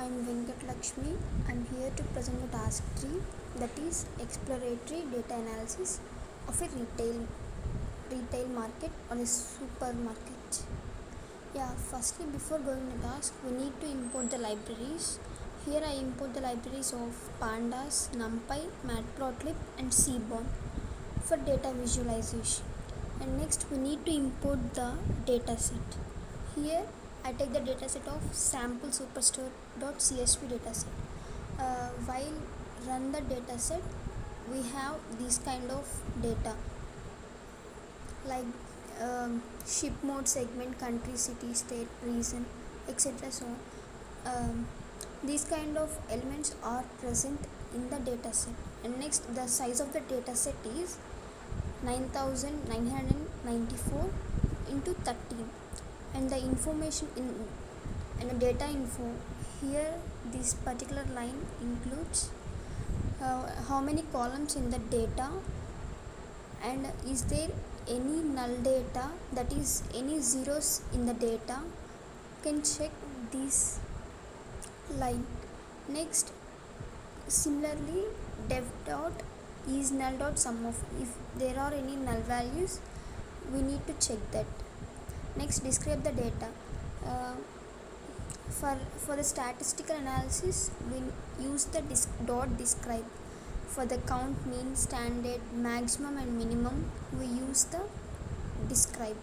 I'm Venkat Lakshmi. I'm here to present the task 3, that is exploratory data analysis of a retail market or a supermarket. Firstly, before going to the task, we need to import the libraries. Here I import the libraries of Pandas, NumPy, Matplotlib and Seaborn for data visualization. And next we need to import the dataset. Here I take the dataset of sample superstore.csv dataset. While run the dataset, we have this kind of data like ship mode, segment, country, city, state, region, etc. So these kind of elements are present in the dataset. And next, the size of the dataset is 9994 into 13, and the information in the data info here, this particular line includes how many columns in the data, and is there any null data, that is any zeros in the data. Can check this line. Next, similarly, def dot is null dot sum of, if there are any null values, we need to check that. Next, describe the data. For the statistical analysis, we use the dot describe. For the count, mean, standard, maximum and minimum, we use the describe.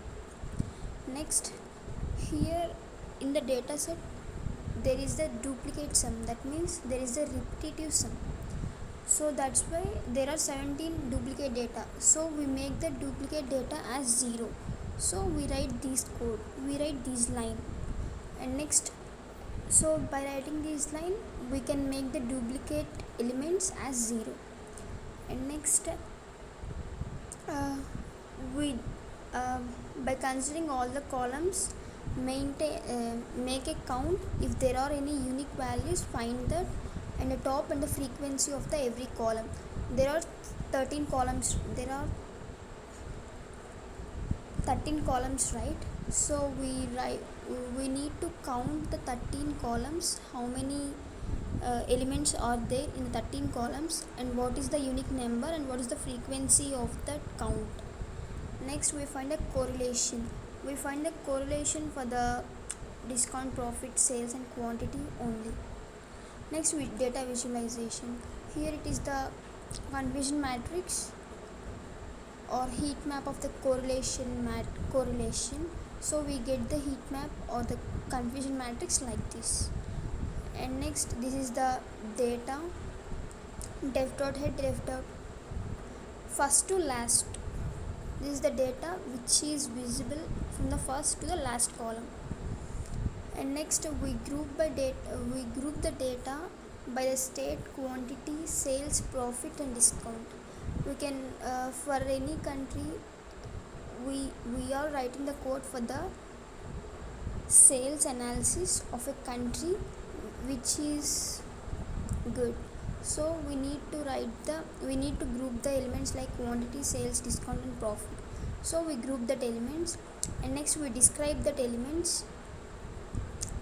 Next, here in the data set, there is the duplicate sum, that means there is a repetitive sum. So that's why there are 17 duplicate data. So we make the duplicate data as 0. So we write this code, we write this line. And next, so by writing this line, we can make the duplicate elements as 0. And next, by considering all the columns, make a count. If there are any unique values, find that, and the top and the frequency of the every column. There are 13 columns. There are 13 columns, right? So we need to count the 13 columns, how many elements are there in 13 columns, and what is the unique number and what is the frequency of that count. Next, we find a correlation. We find a correlation for the discount, profit, sales and quantity only. Next, with data visualization. Here it is the confusion matrix or heat map of the correlation. So we get the heat map or the confusion matrix like this. And next, this is the data, def dot head, def dot first to last. This is the data which is visible from the first to the last column. And next, we group the data by the state, quantity, sales, profit and discount. We can for any country, we are writing the code for the sales analysis of a country, which is good. So we need to group the elements like quantity, sales, discount and profit. So we group that elements. And next, we describe that elements.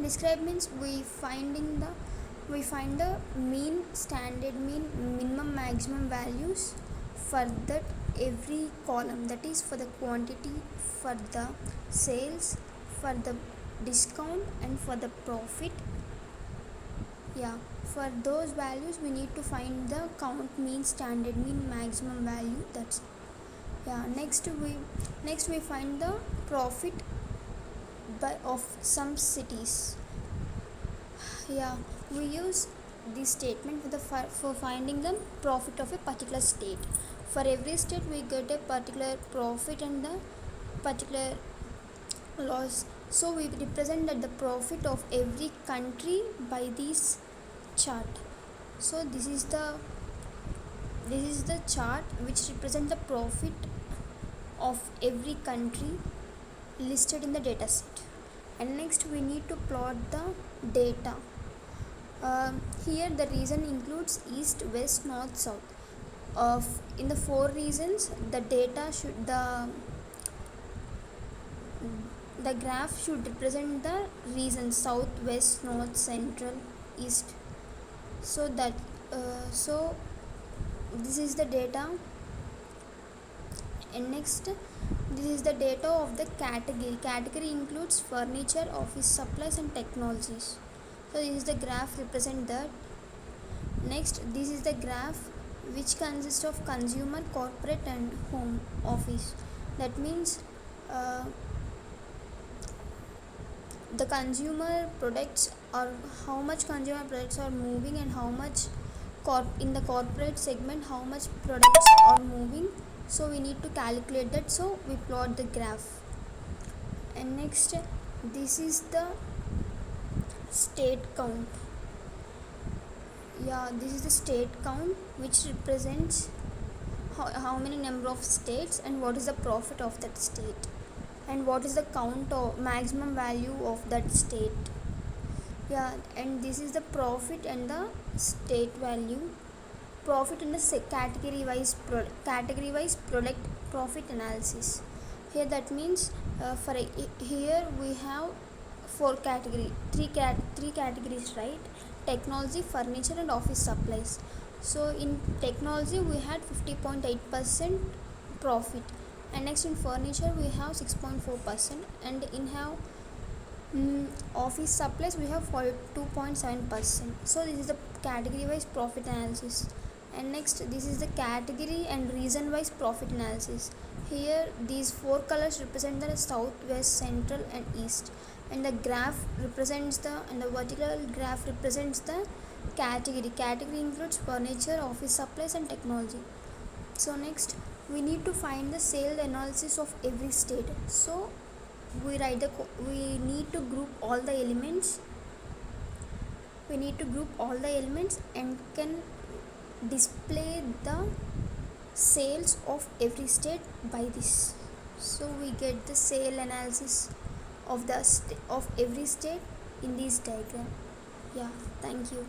Describe means we find the mean, standard mean, minimum, maximum values for that every column, that is for the quantity, for the sales, for the discount and for the profit. For those values we need to find the count, mean, standard mean, maximum value. That's next we find the profit of some cities. We use this statement for finding the profit of a particular state. For every state we get a particular profit and the particular loss. So we represent that the profit of every country by this chart. So this is the chart which represents the profit of every country listed in the dataset. And next, we need to plot the data. Here the region includes east, west, north, south. In the 4 regions, the data the graph should represent the regions south, west, north, central east. So that so this is the data. And next, this is the data of the category includes furniture, office supplies and technologies. So this is the graph represent that. Next, this is the graph which consists of consumer, corporate and home office. That means the consumer products, or how much consumer products are moving, and how much in the corporate segment how much products are moving. So we need to calculate that, so we plot the graph. And next, this is the state count. This is the state count which represents how many number of states and what is the profit of that state, and what is the count or maximum value of that state. And this is the profit and the state value. Profit in the category wise product profit analysis. Here that means here we have three categories, right? Technology, furniture and office supplies. So in technology we had 50.8% profit, and next in furniture we have 6.4%, and in office supplies we have 2.7%. So this is the category wise profit analysis. And next, this is the category and reason wise profit analysis. Here these four colors represent the south, west, central and east, and the graph represents the vertical graph represents the category includes furniture, office supplies and technology. So next, we need to find the sale analysis of every state. So we need to group all the elements. And can display the sales of every state by this. So we get the sale analysis of every state in this diagram. Thank you.